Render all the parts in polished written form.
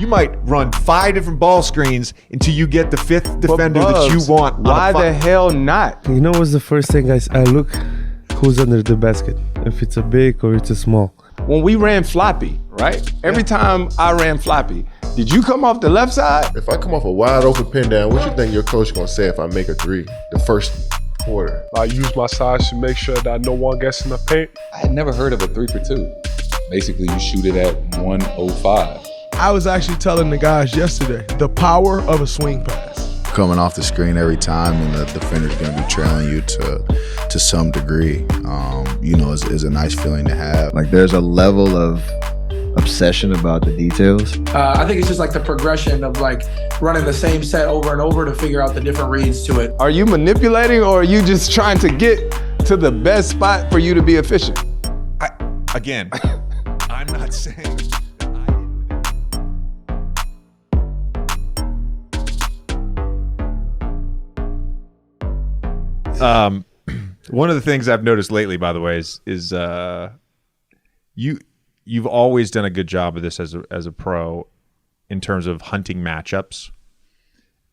You might run 5 different ball screens until you get the 5th defender that you want. Why the hell not? You know what's the first thing I look? Who's under the basket? If it's a big or it's a small. When we ran floppy, right? Every time I ran floppy, did you come off the left side? If I come off a wide open pin down, what you think your coach gonna say if I make a 3 the first quarter? I use my size to make sure that no one gets in the paint. I had never heard of a 3 for 2. Basically, you shoot it at 105. I was actually telling the guys yesterday the power of a swing pass. Coming off the screen every time and the defender's going to be trailing you to some degree, is a nice feeling to have. Like there's a level of obsession about the details. I think it's just like the progression of like running the same set over and over to figure out the different reads to it. Are you manipulating or are you just trying to get to the best spot for you to be efficient? I'm not saying. One of the things I've noticed lately, by the way, is you've always done a good job of this as a pro in terms of hunting matchups.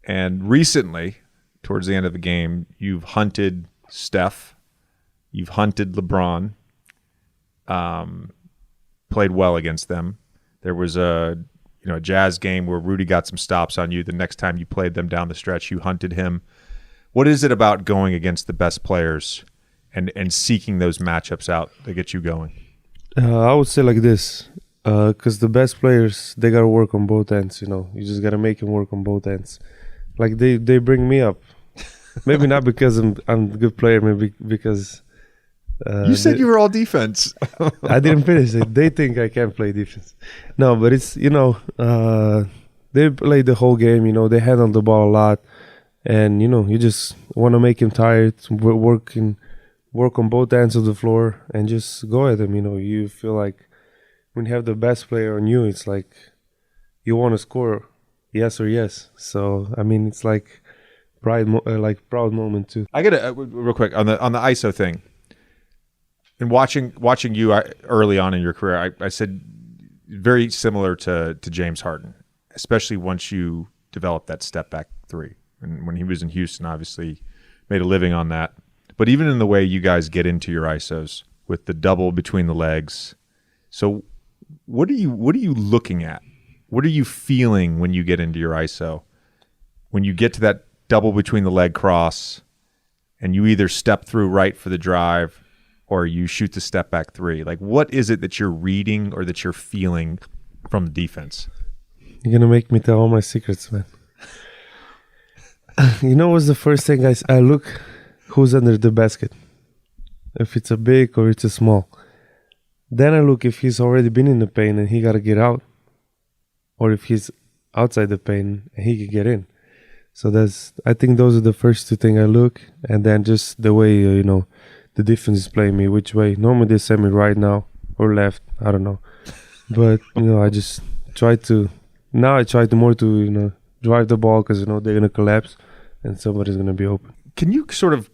And recently, towards the end of the game, you've hunted Steph, you've hunted LeBron, played well against them. There was a Jazz game where Rudy got some stops on you. The next time you played them down the stretch, you hunted him. What is it about going against the best players and seeking those matchups out that get you going? I would say like this, because the best players, they got to work on both ends, You just got to make them work on both ends. Like they bring me up. Maybe not because I'm a good player, maybe because... you said you were all defense. I didn't finish it. They think I can't play defense. No, but it's, they play the whole game, they handle the ball a lot. And, you just want to make him tired, work on both ends of the floor and just go at him. You feel like when you have the best player on you, it's like you want to score yes or yes. So, it's like proud moment too. I got to, real quick, on the ISO thing. And watching you early on in your career, I said very similar to James Harden, especially once you develop that step back 3. And when he was in Houston, obviously made a living on that. But even in the way you guys get into your ISOs with the double between the legs. So what are you looking at? What are you feeling when you get into your ISO? When you get to that double between the leg cross and you either step through right for the drive or you shoot the step back 3. Like what is it that you're reading or that you're feeling from the defense? You're going to make me tell all my secrets, man. What's the first thing I look? Who's under the basket? If it's a big or it's a small. Then I look if he's already been in the paint and he got to get out. Or if he's outside the paint and he can get in. So I think those are the first 2 things I look. And then just the way, the defense is playing me, which way. Normally they send me right now or left. I don't know. But, I just try to more to, drive the ball because, they're going to collapse and somebody's going to be open. Can you sort of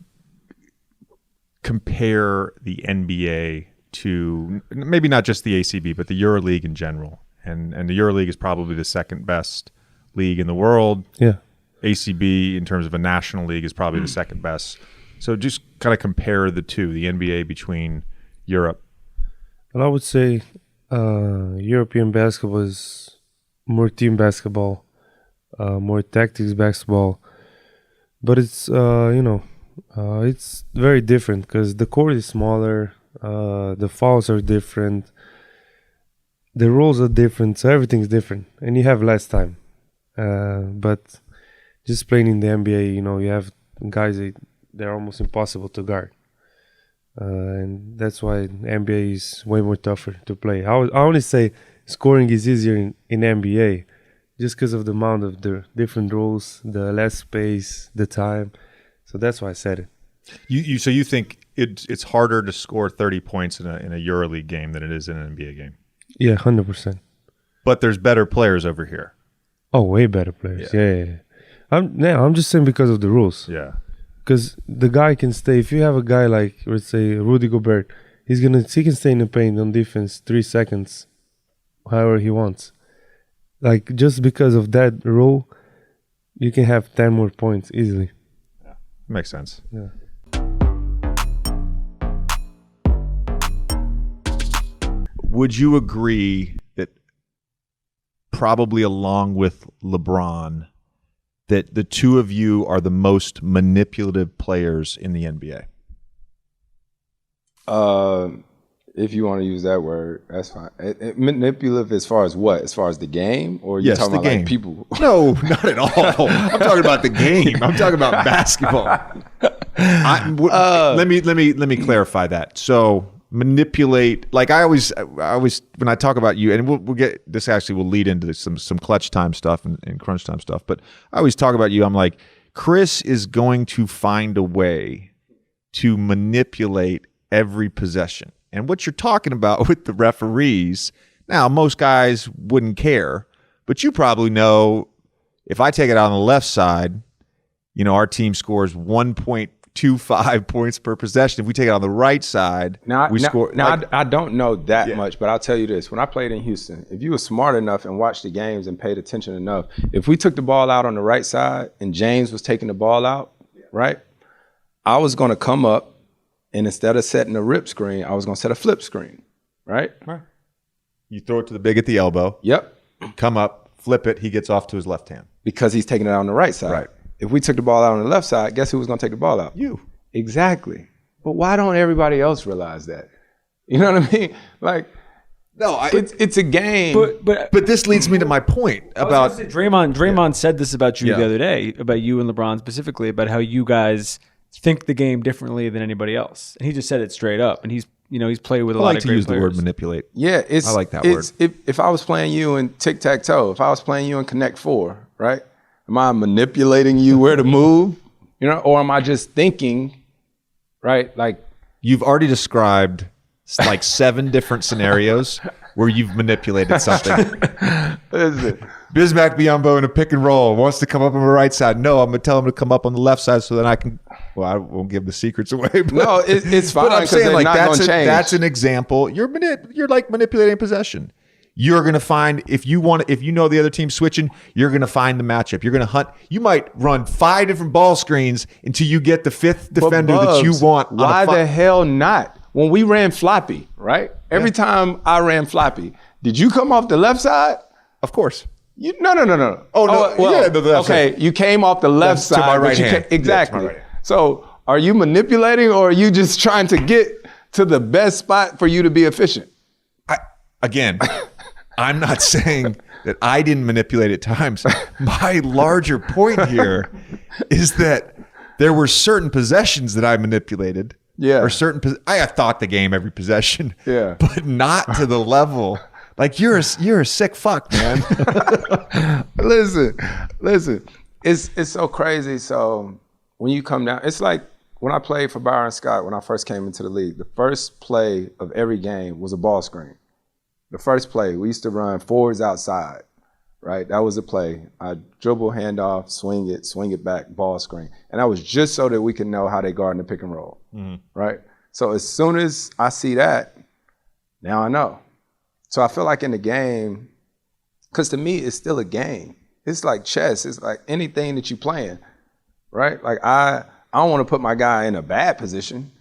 compare the NBA to maybe not just the ACB, but the Euroleague in general? And the Euroleague is probably the second best league in the world. Yeah. ACB in terms of a national league is probably the second best. So just kind of compare the two, the NBA between Europe. Well, I would say European basketball is more team basketball, more tactics basketball. But it's, it's very different because the court is smaller, the fouls are different, the rules are different, so everything's different, and you have less time. But just playing in the NBA, you have guys that they're almost impossible to guard. And that's why NBA is way more tougher to play. I only say scoring is easier in NBA just because of the amount of the different rules, the less space, the time. So that's why I said it. So you think it's harder to score 30 points in a EuroLeague game than it is in an NBA game? Yeah, 100%. But there's better players over here. Oh, way better players. Yeah. I'm just saying because of the rules. Yeah. Because the guy can stay. If you have a guy like, let's say, Rudy Gobert, he can stay in the paint on defense 3 seconds, however he wants. Like just because of that rule, you can have 10 more points easily. Makes sense. Yeah. Would you agree that probably along with LeBron, that the two of you are the most manipulative players in the NBA? If you want to use that word, that's fine. Manipulative as far as what? As far as the game? Or are you talking about like people? No, not at all. I'm talking about the game. I'm talking about basketball. Let me clarify that. So manipulate, like I always when I talk about you, and we'll get this, actually will lead into some clutch time stuff and crunch time stuff, but I always talk about you. I'm like, Chris is going to find a way to manipulate every possession. And what you're talking about with the referees, now most guys wouldn't care, but you probably know if I take it out on the left side, you know, our team scores 1.25 points per possession. If we take it on the right side, we score. I don't know that much, but I'll tell you this. When I played in Houston, if you were smart enough and watched the games and paid attention enough, if we took the ball out on the right side and James was taking the ball out, right, I was going to come up, and instead of setting a rip screen, I was going to set a flip screen, right? You throw it to the big at the elbow. Yep. Come up, flip it. He gets off to his left hand. Because he's taking it out on the right side. Right. If we took the ball out on the left side, guess who was going to take the ball out? You. Exactly. But why don't everybody else realize that? You know what I mean? Like, no, it's a game. But this leads me to my point about Draymond said this about you the other day, about you and LeBron specifically, about how you guys think the game differently than anybody else, and he just said it straight up. And he's played with a lot of great players. I like to use the word manipulate. Yeah, I like that word. If I was playing you in tic tac toe, if I was playing you in Connect Four, right? Am I manipulating you where to move? You know, or am I just thinking, right? Like you've already described like 7 different scenarios where you've manipulated something. Bismack Biyombo in a pick and roll wants to come up on the right side. No, I'm going to tell him to come up on the left side so that I can. Well, I won't give the secrets away. But, no, it's fine. But I'm saying like that's an example. You're like manipulating possession. You're going to find if you know the other team's switching, you're going to find the matchup. You're going to hunt. You might run 5 different ball screens until you get the 5th defender that you want. Why the hell not? When we ran floppy, right? Every time I ran floppy, did you come off the left side? Of course. No. Oh, no. Well, the left side. You came off the left side. To my right hand. Exactly. Yeah, to my right hand. So are you manipulating, or are you just trying to get to the best spot for you to be efficient? Again, I'm not saying that I didn't manipulate at times. My larger point here is that there were certain possessions that I manipulated. Yeah. Or I have thought the game every possession. Yeah. But not to the level. Like you're a sick fuck, man. Listen. It's so crazy. So when you come down, it's like when I played for Byron Scott when I first came into the league, the first play of every game was a ball screen. The first play, we used to run forwards outside, right? That was the play. I dribble, hand off, swing it back, ball screen. And that was just so that we could know how they guard in the pick and roll, right? So as soon as I see that, now I know. So I feel like in the game, because to me, it's still a game. It's like chess. It's like anything that you're playing, right? Like I don't want to put my guy in a bad position,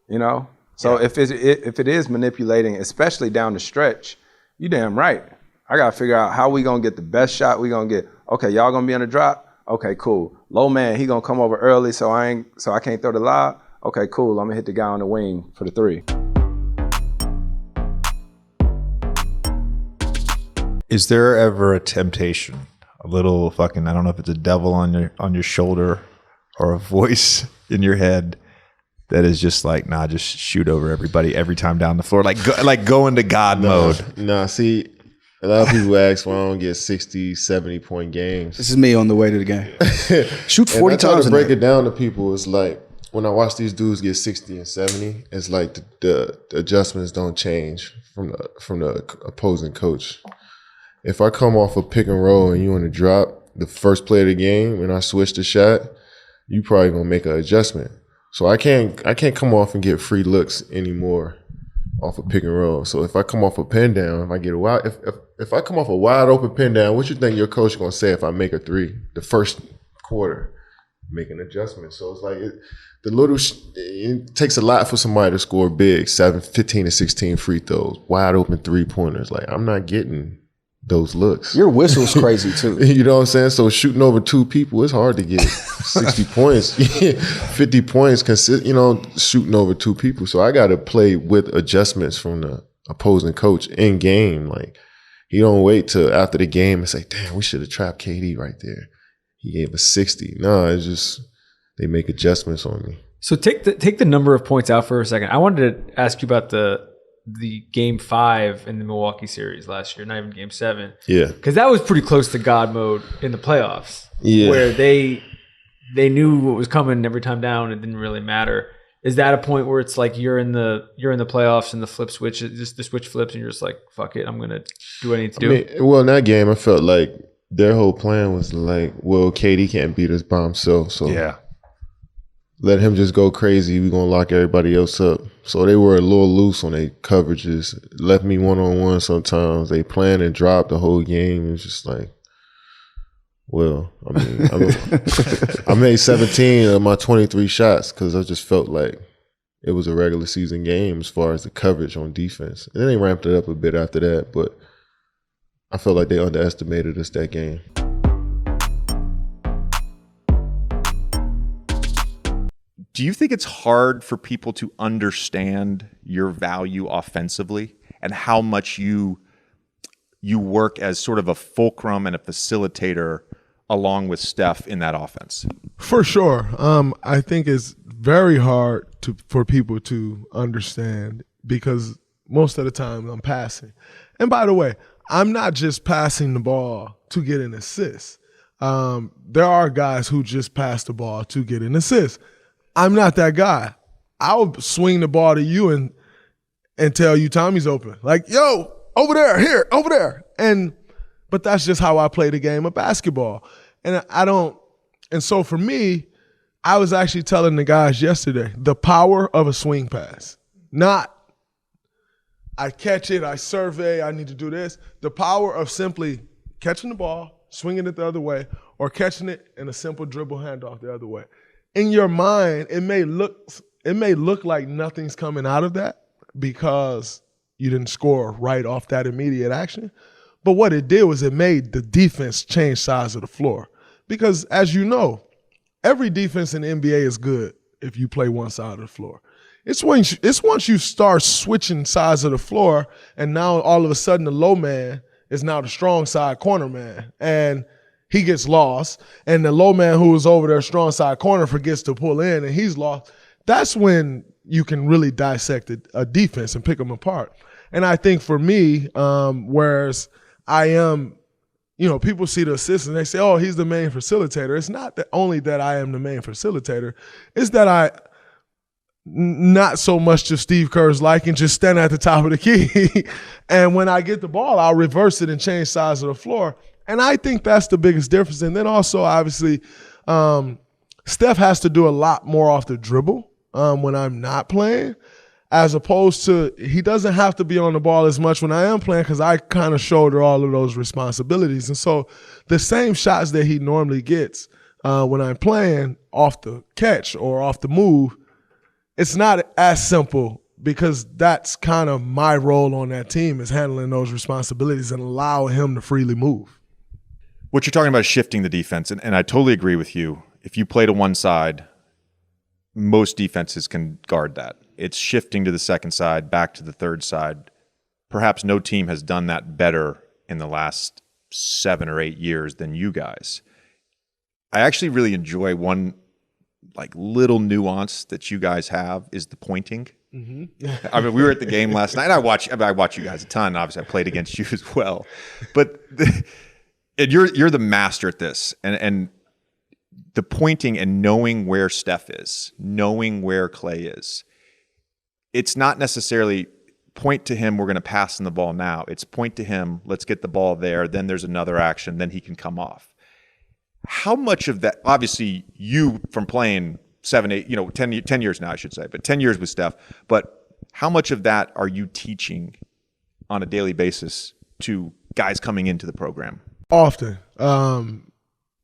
you know? So if it is manipulating, especially down the stretch, you damn right. I got to figure out how we going to get the best shot we going to get. Okay, y'all going to be on the drop? Okay, cool. Low man, he going to come over early so I can't throw the lob? Okay, cool. I'm going to hit the guy on the wing for the 3. Is there ever a temptation, a little fucking, I don't know if it's a devil on your shoulder or a voice in your head that is just like, nah, just shoot over everybody every time down the floor, like go into God mode? Nah, see, a lot of people ask why I don't get 60, 70-point games. This is me on the way to the game. Shoot 40 times. I try to break it down to people. It's like when I watch these dudes get 60 and 70, it's like the adjustments don't change from the opposing coach. If I come off a pick and roll and you want to drop the first play of the game and I switch the shot, you probably gonna make an adjustment. So I can't come off and get free looks anymore off a pick and roll. So if I come off a pin down, if I get a wild, if I come off a wide open pin down, what you think your coach going to say if I make a three the first quarter? Make an adjustment. So it's like it takes a lot for somebody to score big, 15 and 16 free throws, wide open 3-pointers. Like, I'm not getting those looks. Your whistle's crazy too. You know what I'm saying? So shooting over 2 people, it's hard to get 60 points, 50 points, shooting over 2 people. So I got to play with adjustments from the opposing coach in game. Like, he don't wait till after the game and say, damn, we should have trapped KD right there. He gave us 60. No, it's just they make adjustments on me. So take the number of points out for a second. I wanted to ask you about the game 5 in the Milwaukee series last year, not even game 7. Yeah. Because that was pretty close to God mode in the playoffs. Yeah. Where they knew what was coming every time down. It didn't really matter. Is that a point where it's like you're in the playoffs and the flip switch, just the switch flips and you're just like, fuck it, I'm gonna do what I need to do? Well, in that game, I felt like their whole plan was like, well, KD can't beat us by himself, so let him just go crazy. We're going to lock everybody else up. So they were a little loose on their coverages. Left me one-on-one sometimes. They planned and dropped the whole game. It was just like, well, I mean, I made 17 of my 23 shots because I just felt like it was a regular season game as far as the coverage on defense. And then they ramped it up a bit after that, but I felt like they underestimated us that game. Do you think it's hard for people to understand your value offensively and how much you work as sort of a fulcrum and a facilitator along with Steph in that offense? For sure. I think it's very hard for people to understand because most of the time I'm passing. And by the way, I'm not just passing the ball to get an assist. There are guys who just pass the ball to get an assist. I'm not that guy. I'll swing the ball to you and tell you Tommy's open. Like, yo, over there, here, over there. But that's just how I play the game of basketball. And so for me, I was actually telling the guys yesterday, the power of a swing pass. Not I catch it, I survey, I need to do this. The power of simply catching the ball, swinging it the other way, or catching it in a simple dribble handoff the other way. In your mind, it may look like nothing's coming out of that because you didn't score right off that immediate action. But what it did was it made the defense change sides of the floor. Because as you know, every defense in the NBA is good if you play one side of the floor. It's once you start switching sides of the floor and now all of a sudden the low man is now the strong side corner man. And he gets lost, and the low man who was over there, strong side corner, forgets to pull in, and he's lost. That's when you can really dissect a defense and pick them apart. And I think for me, whereas I am, people see the assist and they say, oh, he's the main facilitator. It's not that only that I am the main facilitator. It's that I, not so much to Steve Kerr's liking, just stand at the top of the key. And when I get the ball, I'll reverse it and change sides of the floor. And I think that's the biggest difference. And then also, obviously, Steph has to do a lot more off the dribble when I'm not playing, as opposed to he doesn't have to be on the ball as much when I am playing because I kind of shoulder all of those responsibilities. And so the same shots that he normally gets when I'm playing off the catch or off the move, it's not as simple because that's kind of my role on that team is handling those responsibilities and allowing him to freely move. What you're talking about is shifting the defense, and I totally agree with you. If you play to one side, most defenses can guard that. It's shifting to the second side, back to the third side. Perhaps no team has done that better in the last 7 or 8 years than you guys. I actually really enjoy one little nuance that you guys have is the pointing. Mm-hmm. I mean, we were at the game last night. I watch you guys a ton. Obviously, I played against you as well, but. And you're the master at this, and the pointing and knowing where Steph is, knowing where Clay is. It's not necessarily point to him, we're going to pass him the ball now. It's point to him, let's get the ball there, then there's another action, then he can come off. How much of that, obviously you from playing 7, 8, 10 years now I should say, but 10 years with Steph, but how much of that are you teaching on a daily basis to guys coming into the program? Often.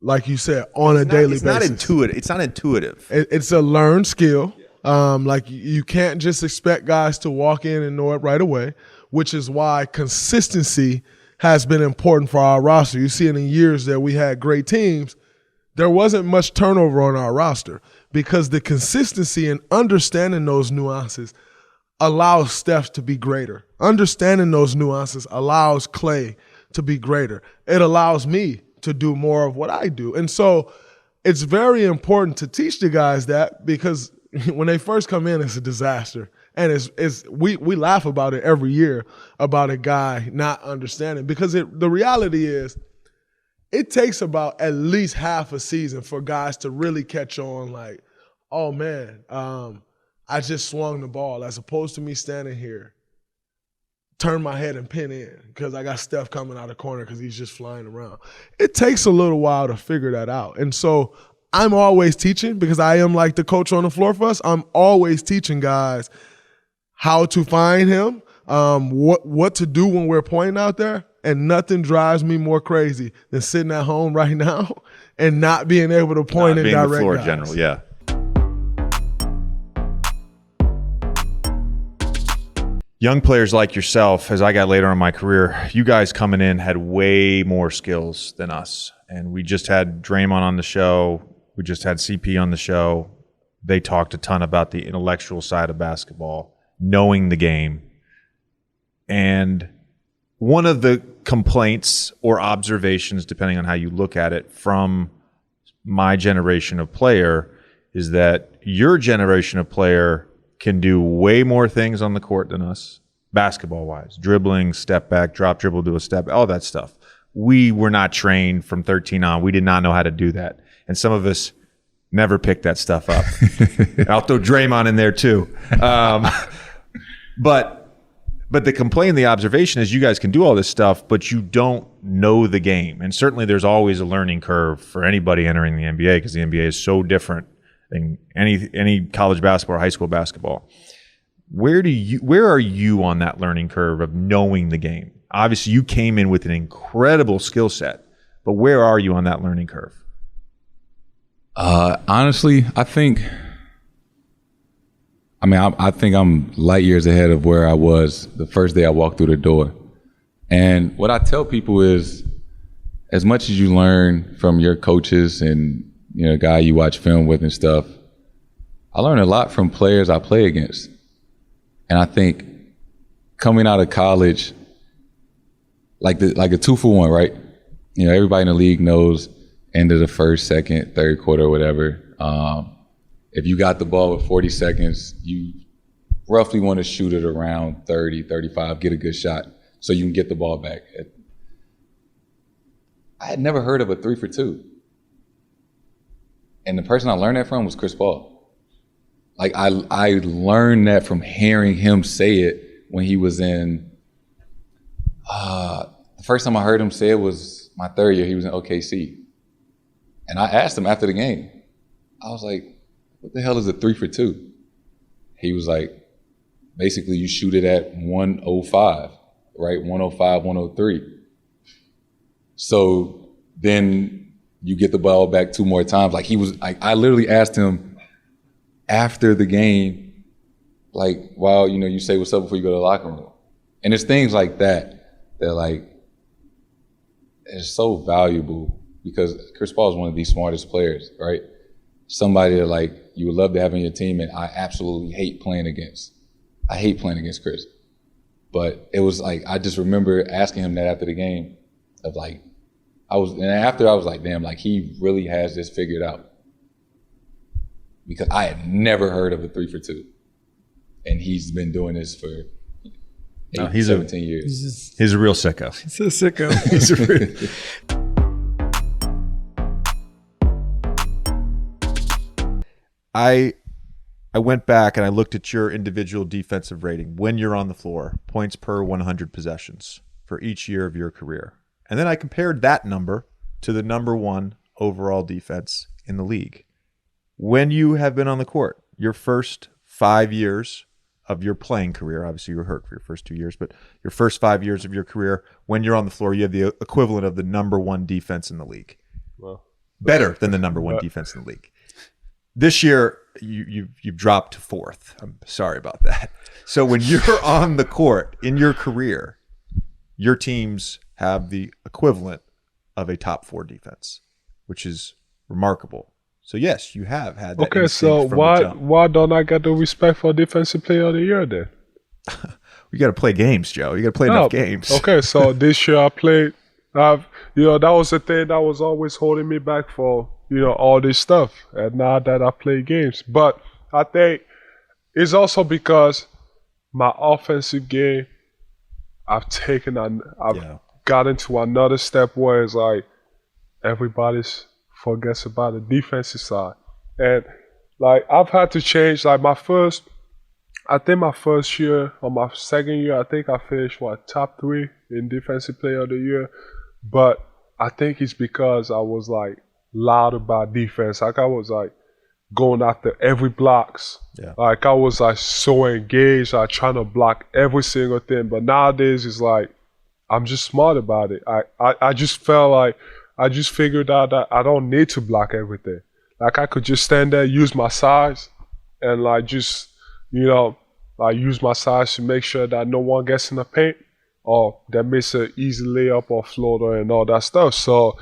Like you said, on a daily basis. Not intuitive. It's not intuitive. It's a learned skill. Like you can't just expect guys to walk in and know it right away, which is why consistency has been important for our roster. You see, in the years that we had great teams, there wasn't much turnover on our roster because the consistency and understanding those nuances allows Steph to be greater. Understanding those nuances allows Clay to be greater. It allows me to do more of what I do. And so it's very important to teach the guys that, because when they first come in, it's a disaster. And we laugh about it every year about a guy not understanding, because the reality is it takes about at least half a season for guys to really catch on, like, oh man, I just swung the ball, as opposed to me standing here, turn my head and pin in because I got Steph coming out of the corner because he's just flying around. It takes a little while to figure that out. And so I'm always teaching, because I am like the coach on the floor for us. I'm always teaching guys how to find him, what to do when we're pointing out there. And nothing drives me more crazy than sitting at home right now and not being able to point and direct the floor guys. general, yeah. Young players like yourself, as I got later in my career, you guys coming in had way more skills than us. And we just had Draymond on the show. We just had CP on the show. They talked a ton about the intellectual side of basketball, knowing the game. And one of the complaints or observations, depending on how you look at it, from my generation of player is that your generation of player can do way more things on the court than us, basketball-wise. Dribbling, step back, drop dribble, do a step, all that stuff. We were not trained from 13 on. We did not know how to do that. And some of us never picked that stuff up. I'll throw Draymond in there too. But the complaint, the observation is you guys can do all this stuff, but you don't know the game. And certainly there's always a learning curve for anybody entering the NBA, because the NBA is so different than any college basketball or high school basketball. Where are you on that learning curve of knowing the game? Obviously, you came in with an incredible skill set, but where are you on that learning curve? Honestly, I think I'm light years ahead of where I was the first day I walked through the door. And what I tell people is, as much as you learn from your coaches and, you know, guy you watch film with and stuff, I learned a lot from players I play against. And I think coming out of college, like a 2-for-1, right? You know, everybody in the league knows end of the first, second, third quarter, or whatever. If you got the ball with 40 seconds, you roughly want to shoot it around 30, 35, get a good shot so you can get the ball back. I had never heard of a 3-for-2. And the person I learned that from was Chris Paul. Like, I learned that from hearing him say it when he was in, the first time I heard him say it was my third year. He was in OKC. And I asked him after the game, I was like, what the hell is a 3-for-2? He was like, basically you shoot it at 105, right? 105, 103. So then you get the ball back 2 more times. Like, he was, I literally asked him after the game, like, wow, you know, you say what's up before you go to the locker room. And it's things like that like, is so valuable, because Chris Paul is one of the smartest players, right? Somebody that, like, you would love to have on your team, and I absolutely hate playing against. I hate playing against Chris. But it was like, I just remember asking him that after the game of, like, after I was like, damn, like, he really has this figured out. Because I had never heard of a 3-for-2. And he's been doing this for 17 years. He's a real sicko. He's a sicko. He's a real... I went back and I looked at your individual defensive rating when you're on the floor, points per 100 possessions for each year of your career. And then I compared that number to the number 1 overall defense in the league. When you have been on the court, your first 5 years, of your playing career, obviously you were hurt for your first 2 years, but your first 5 years of your career, when you're on the floor, you have the equivalent of the number one defense in the league. Well, better than the number one defense in the league. This year, you've dropped to fourth. I'm sorry about that. So when you're on the court in your career, your teams have the equivalent of a top four defense, which is remarkable. So yes, you have had that. Okay, so why don't I get the respect for Defensive Player of the Year then? You got to play games, Joe. You got to play enough games. Okay, so this year I played. That was the thing that was always holding me back for all this stuff. And now that I play games, but I think it's also because my offensive game, I've gotten to another step where it's like everybody's forgets about the defensive side, and like I've had to change. Like my first year or my second year, I think I finished top 3 in Defensive Player of the Year, but I think it's because I was like loud about defense. Like I was like going after every blocks. Yeah. Like I was like so engaged, like trying to block every single thing. But nowadays it's like I'm just smart about it. I just felt like I just figured out that I don't need to block everything. Like I could just stand there, use my size, and like just like use my size to make sure that no one gets in the paint or that makes an easy layup or floater and all that stuff. So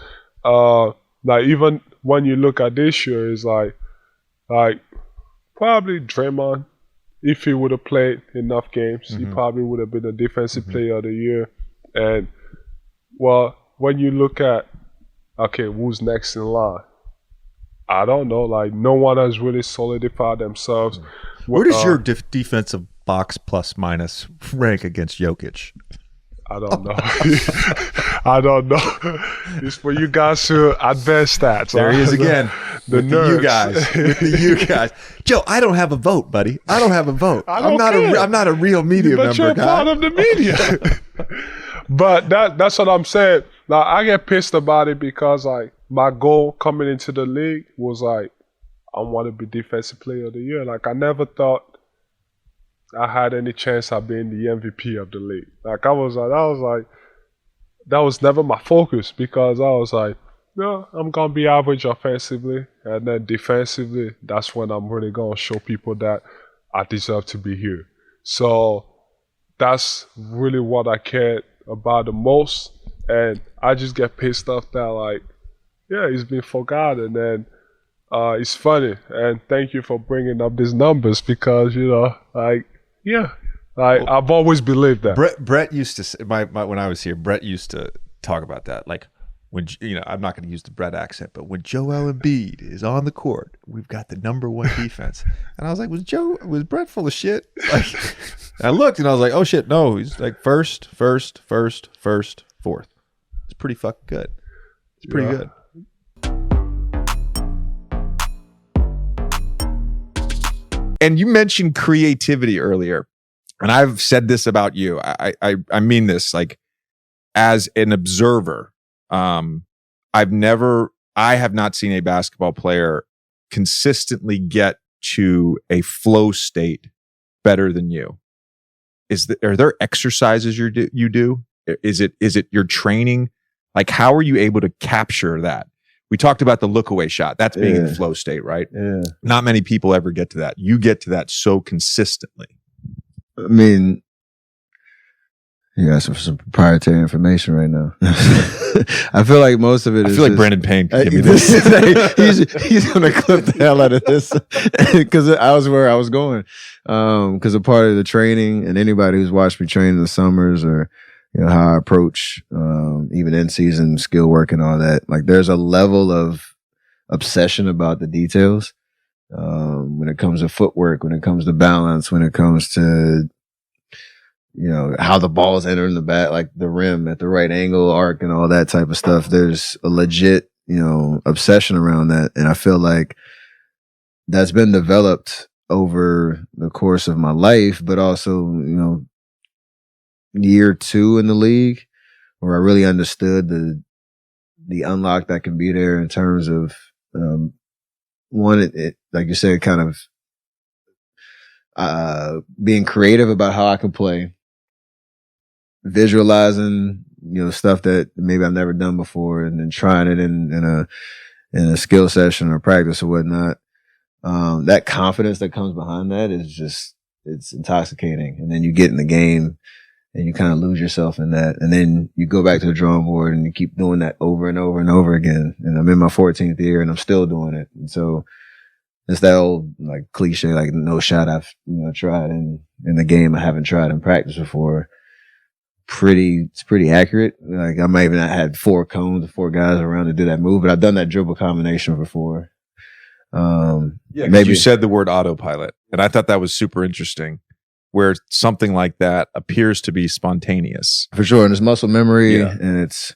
like even when you look at this year, it's like probably Draymond, if he would have played enough games, he probably would have been a Defensive Player of the Year. And well, when you look at who's next in line, I don't know. Like no one has really solidified themselves. Where does your defensive box plus minus rank against Jokic? I don't know. I don't know. It's for you guys to advance stats. There he is again. The nerds. With the you guys. Joe, I don't have a vote, buddy. I don't have a vote. I'm not a real media member, you're part of the media. But that's what I'm saying. Like I get pissed about it because like my goal coming into the league was like I want to be Defensive Player of the Year. Like I never thought I had any chance of being the MVP of the league. Like that was never my focus because I was like, no, I'm gonna be average offensively, and then defensively, that's when I'm really gonna show people that I deserve to be here. So that's really what I cared about the most, and I just get pissed off that like, yeah, it's been forgotten, and it's funny. And thank you for bringing up these numbers because I've always believed that. Brett used to say, when I was here, Brett used to talk about that. Like when I'm not going to use the Brett accent, but when Joel Embiid is on the court, we've got the number one defense. And I was like, was Brett full of shit? Like, and I looked and I was like, oh shit, no, he's like first, fourth. It's pretty fucking good. It's pretty good. And you mentioned creativity earlier, and I've said this about you. I mean this, like as an observer, I have not seen a basketball player consistently get to a flow state better than you. Are there exercises you do? Is it your training? Like how are you able to capture that? We talked about the look away shot. That's being in flow state, right? Yeah. Not many people ever get to that. You get to that so consistently. I mean, you got some proprietary information right now. I feel like most of it is. I feel like Brandon Payne can give me this. He's going to clip the hell out of this because I was where I was going. Because a part of the training, and anybody who's watched me train in the summers or how I approach even in-season skill work and all that. Like there's a level of obsession about the details when it comes to footwork, when it comes to balance, when it comes to how the ball is entering the bat, like the rim at the right angle, arc, and all that type of stuff. There's a legit obsession around that, and I feel like that's been developed over the course of my life, but also year 2 in the league where I really understood the unlock that can be there in terms of one, it like you said, kind of being creative about how I can play, visualizing, stuff that maybe I've never done before, and then trying it in a skill session or practice or whatnot. That confidence that comes behind that is just, it's intoxicating. And then you get in the game and you kind of lose yourself in that. And then you go back to the drawing board and you keep doing that over and over and over again. And I'm in my 14th year and I'm still doing it. And so it's that old like cliche, like no shot I've tried in the game I haven't tried in practice before. It's pretty accurate. Like I might even not had 4 cones or 4 guys around to do that move, but I've done that dribble combination before. Maybe you said the word autopilot, and I thought that was super interesting, where something like that appears to be spontaneous for sure. And it's muscle memory, and it's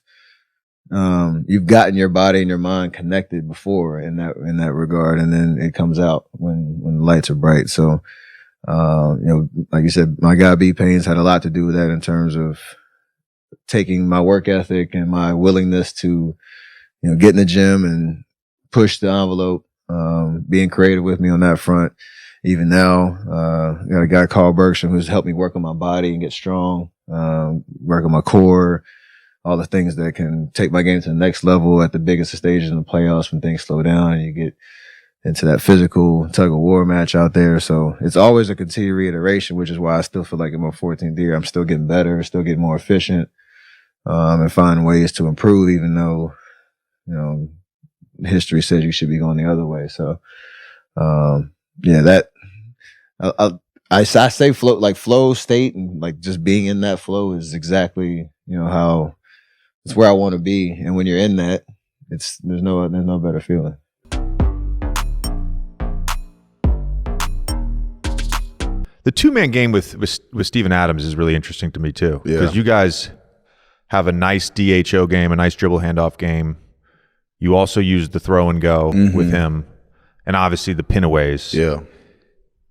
you've gotten your body and your mind connected before in that regard, and then it comes out when the lights are bright. So, like you said, my guy B Payne's had a lot to do with that in terms of taking my work ethic and my willingness to, get in the gym and push the envelope. Being creative with me on that front. Even now, got a guy called Bergstrom who's helped me work on my body and get strong, work on my core, all the things that can take my game to the next level at the biggest stages in the playoffs when things slow down and you get into that physical tug of war match out there. So it's always a continued reiteration, which is why I still feel like in my 14th year, I'm still getting better, still getting more efficient, and finding ways to improve, even though, history says you should be going the other way. So, that I say flow state, and like just being in that flow is exactly, how it's where I want to be. And when you're in that, there's no better feeling. The 2-man game with Steven Adams is really interesting to me too, because you guys have a nice DHO game, a nice dribble handoff game. You also use the throw and go with him, and obviously the pinaways. Yeah.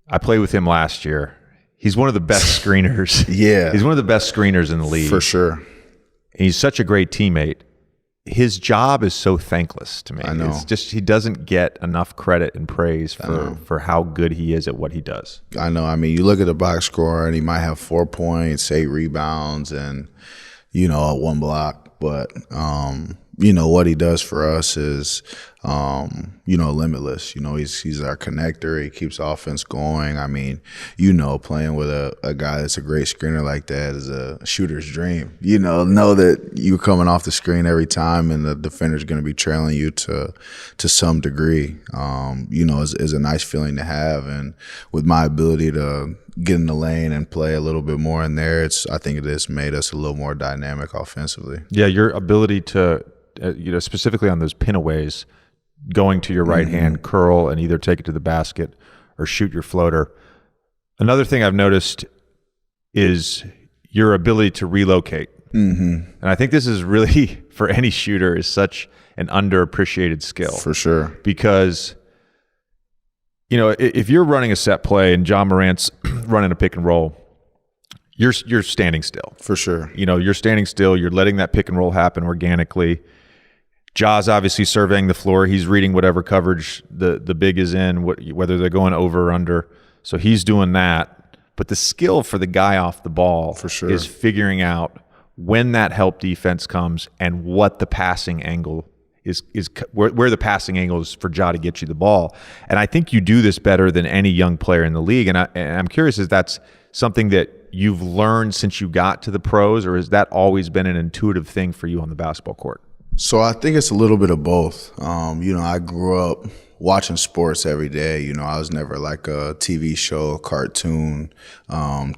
I played with him last year. He's one of the best screeners. Yeah. He's one of the best screeners in the league. For sure. And he's such a great teammate. His job is so thankless to me. I know. It's just he doesn't get enough credit and praise for how good he is at what he does. I know. I mean, you look at the box score and he might have 4 points, 8 rebounds, and, 1 block. But, what he does for us is, limitless. He's our connector. He keeps offense going. I mean, playing with a guy that's a great screener like that is a shooter's dream. Know that you're coming off the screen every time and the defender's going to be trailing you to some degree. Is a nice feeling to have. And with my ability to get in the lane and play a little bit more in there, I think it has made us a little more dynamic offensively. Yeah, your ability to, specifically on those pinaways, going to your right hand, curl, and either take it to the basket or shoot your floater. Another thing I've noticed is your ability to relocate. And I think this is really, for any shooter, is such an underappreciated skill. For sure. Because, if you're running a set play and John Morant's running a pick and roll, you're standing still. For sure. You're standing still. You're letting that pick and roll happen organically. Ja's obviously surveying the floor. He's reading whatever coverage the big is in, whether they're going over or under. So he's doing that. But the skill for the guy off the ball for sure is figuring out when that help defense comes and what the passing angle is where the passing angle is for Ja to get you the ball. And I think you do this better than any young player in the league. And I'm curious, is that's something that you've learned since you got to the pros, or has that always been an intuitive thing for you on the basketball court? So I think it's a little bit of both. I grew up watching sports every day. I was never like a TV show, cartoon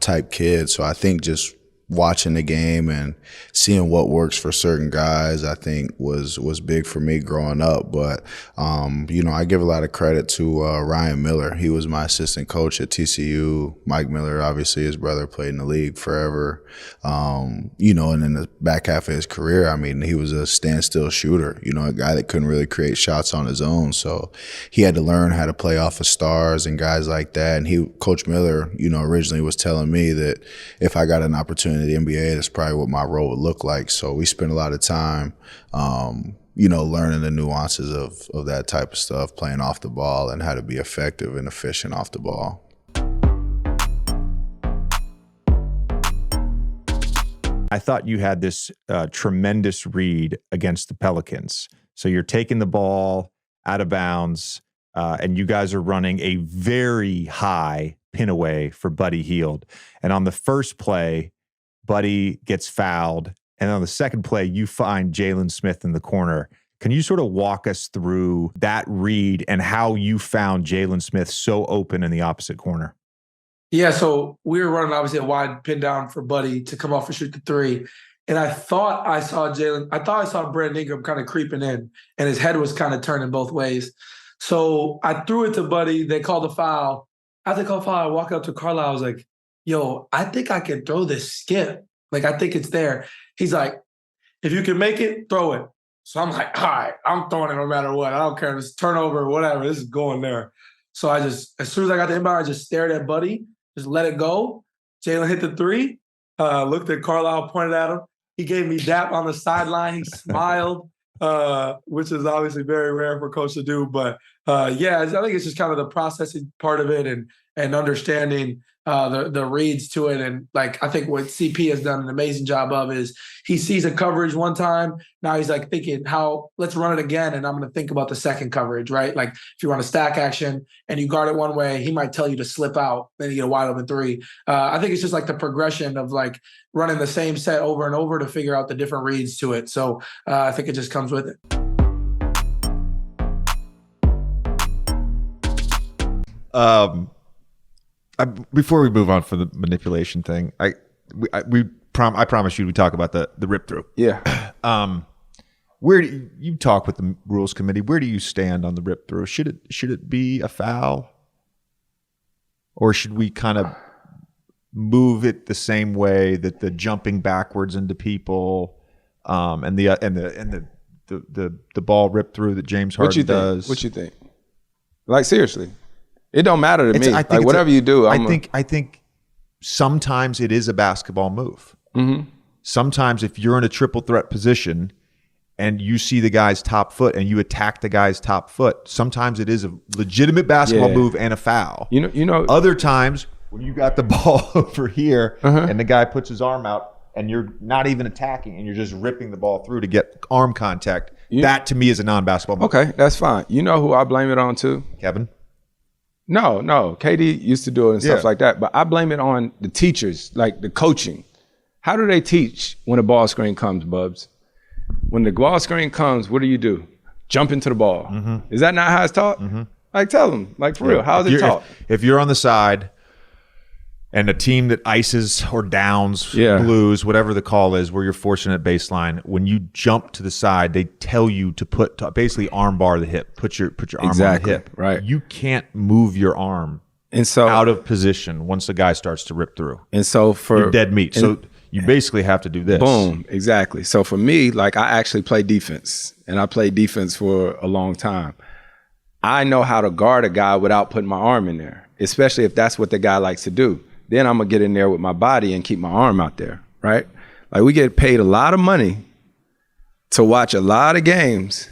type kid. So I think just watching the game and seeing what works for certain guys, I think was big for me growing up. But, I give a lot of credit to Ryan Miller. He was my assistant coach at TCU. Mike Miller, obviously, his brother played in the league forever. And in the back half of his career, I mean, he was a standstill shooter, a guy that couldn't really create shots on his own. So he had to learn how to play off of stars and guys like that. And Coach Miller, originally was telling me that if I got an opportunity in the NBA, that's probably what my role would look like. So we spent a lot of time, learning the nuances of that type of stuff, playing off the ball and how to be effective and efficient off the ball. I thought you had this tremendous read against the Pelicans. So you're taking the ball out of bounds, and you guys are running a very high pin away for Buddy Hield. And on the first play, Buddy gets fouled. And on the second play, you find Jalen Smith in the corner. Can you sort of walk us through that read and how you found Jalen Smith so open in the opposite corner? Yeah, so we were running obviously a wide pin down for Buddy to come off and shoot the three. And I thought I saw Brandon Ingram kind of creeping in, and his head was kind of turning both ways. So I threw it to Buddy. They called a foul. After they called a foul, I walked up to Carlisle. I was like, yo, I think I can throw this skip. Like, I think it's there. He's like, if you can make it, throw it. So I'm like, all right, I'm throwing it no matter what. I don't care if it's turnover or whatever. This is going there. So I just, as soon as I got the inbound, I just stared at Buddy, just let it go. Jalen hit the three, looked at Carlisle, pointed at him. He gave me dap on the sideline. He smiled, which is obviously very rare for coach to do. But yeah, I think it's just kind of the processing part of it and understanding the reads to it. And like, I think what CP has done an amazing job of is he sees a coverage one time. Now he's like thinking let's run it again. And I'm going to think about the second coverage, right? Like if you run a stack action and you guard it one way, he might tell you to slip out, then you get a wide open three. I think it's just like the progression of like running the same set over and over to figure out the different reads to it. So I think it just comes with it. Before we move on for the manipulation thing, I promise you we talk about the rip through. Yeah. Where do you talk with the rules committee? Where do you stand on the rip through? Should it be a foul, or should we kind of move it the same way that the jumping backwards into people, and the ball rip through that James Harden does? What you think? Like seriously. It don't matter to me. I think like whatever you do. I think sometimes it is a basketball move. Mm-hmm. Sometimes if you're in a triple threat position and you see the guy's top foot and you attack the guy's top foot, sometimes it is a legitimate basketball move and a foul. You know. Other times when you got the ball over here and the guy puts his arm out and you're not even attacking and you're just ripping the ball through to get arm contact, that to me is a non-basketball move. Okay, that's fine. You know who I blame it on too? Kevin? No. KD used to do it and stuff like that. But I blame it on the teachers, like the coaching. How do they teach when a ball screen comes, Bubs? When the ball screen comes, what do? Jump into the ball. Mm-hmm. Is that not how it's taught? Mm-hmm. Like, tell them, like, for real, how is it taught? If you're on the side and a team that ices or downs, blues, whatever the call is, where you're forcing at baseline, when you jump to the side, they tell you to basically arm bar the hip, put your arm on the hip. Right. You can't move your arm out of position once the guy starts to rip through. And so you're dead meat. So you basically have to do this. Boom, exactly. So for me, like I actually play defense, and I played defense for a long time. I know how to guard a guy without putting my arm in there, especially if that's what the guy likes to do. Then I'm going to get in there with my body and keep my arm out there, right? Like we get paid a lot of money to watch a lot of games.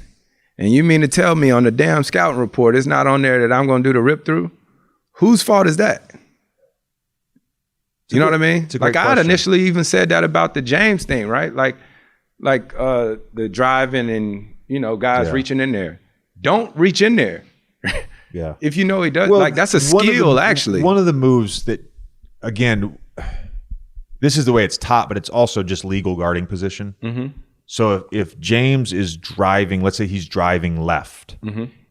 And you mean to tell me on the damn scouting report it's not on there that I'm going to do the rip through? Whose fault is that? You know what I mean? Like I had initially even said that about the James thing, right? Like the driving and, guys reaching in there. Don't reach in there. Yeah. If you know he does, like that's a skill actually. One of the moves that, again, this is the way it's taught, but it's also just legal guarding position. Mm-hmm. So if James is driving, let's say he's driving left,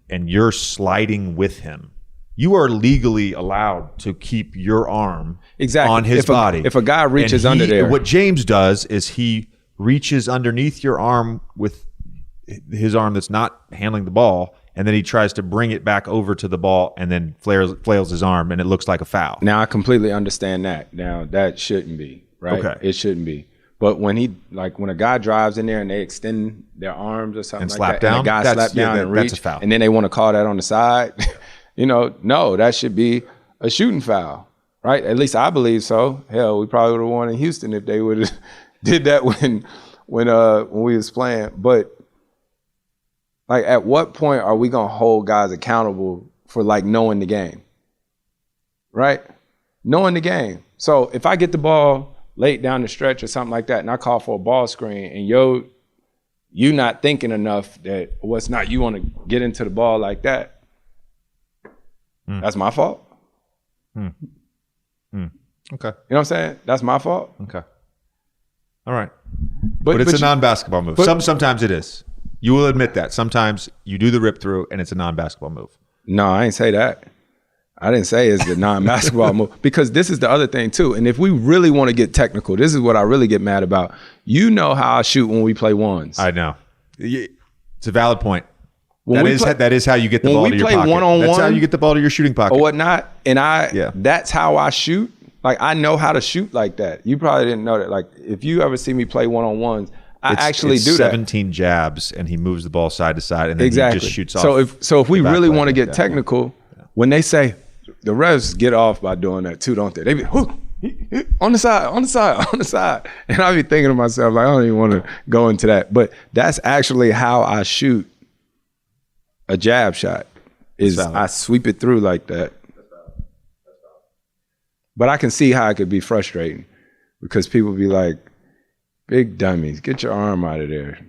and you're sliding with him, you are legally allowed to keep your arm on his body. If a guy reaches under there. What James does is he reaches underneath your arm with his arm that's not handling the ball, and then he tries to bring it back over to the ball and then flails his arm, and it looks like a foul. Now, I completely understand that. Now, that shouldn't be, right? Okay. It shouldn't be. But when a guy drives in there and they extend their arms or something and like slap that, down, and the guy slap down and reach, that's a foul. And then they want to call that on the side, no, that should be a shooting foul, right? At least I believe so. Hell, we probably would have won in Houston if they would have did that when we was playing. But like, at what point are we gonna hold guys accountable for like knowing the game, right? Knowing the game. So if I get the ball late down the stretch or something like that, and I call for a ball screen, and you not thinking enough that what's not you want to get into the ball like that. That's my fault. Okay. You know what I'm saying? That's my fault. Okay. All right. But it's a non-basketball move. Sometimes it is. You will admit that. Sometimes you do the rip through and it's a non-basketball move. No, I ain't say that. I didn't say it's the non-basketball move, because this is the other thing too. And if we really want to get technical, this is what I really get mad about. You know how I shoot when we play ones. I know. It's a valid point. That is how you get the ball to your pocket. When we play one-on-one, that's how you get the ball to your shooting pocket. Or whatnot. And that's how I shoot. Like, I know how to shoot like that. You probably didn't know that. Like, if you ever see me play one-on-ones, I actually do that. 17 jabs, and he moves the ball side to side, and then he just shoots off. So if we really want to get technical, when they say, the refs get off by doing that too, don't they? They be, on the side. And I be thinking to myself, like, I don't even want to go into that. But that's actually how I shoot a jab shot, is I sweep it through like that. But I can see how it could be frustrating, because people be like, big dummies, get your arm out of there.